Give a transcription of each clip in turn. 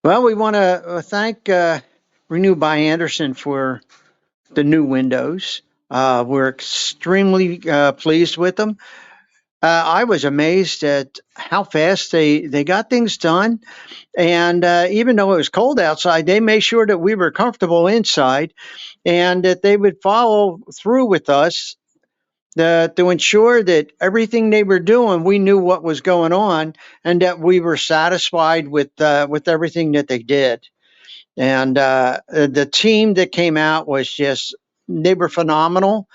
Well, we want to thank Renew by Andersen for the new windows. We're extremely pleased with them. I was amazed at how fast they got things done. And even though it was cold outside, they made sure that we were comfortable inside and that they would follow through with us to ensure that everything they were doing, we knew what was going on and that we were satisfied with everything that they did. And the team that came out was just, they were phenomenal.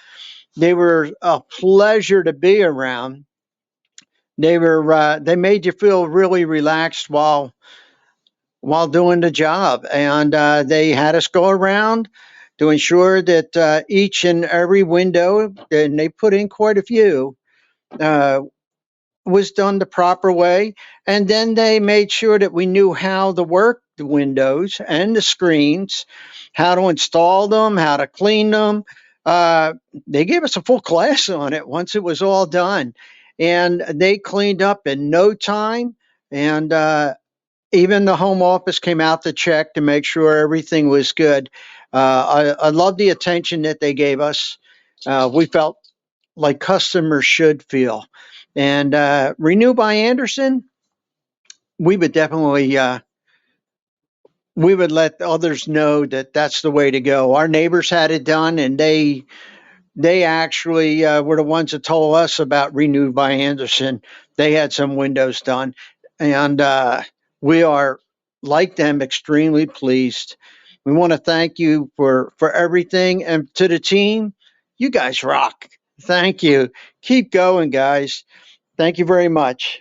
They were a pleasure to be around. They made you feel really relaxed while doing the job, and they had us go around to ensure that each and every window, and they put in quite a few, uh, was done the proper way. And then they made sure that we knew how to work the windows and the screens, how to install them, how to clean them. Uh, they gave us a full class on it once it was all done. And they cleaned up in no time. And even the home office came out to check to make sure everything was good. I love the attention that they gave us. We felt like customers should feel. And Renew by Andersen, we would definitely we would let others know that that's the way to go. Our neighbors had it done, and they actually were the ones that told us about Renewed by Andersen. They had some windows done, and we are like them extremely pleased. We want to thank you for everything, and to the team, you guys rock. Thank you. Keep going, guys. Thank you very much.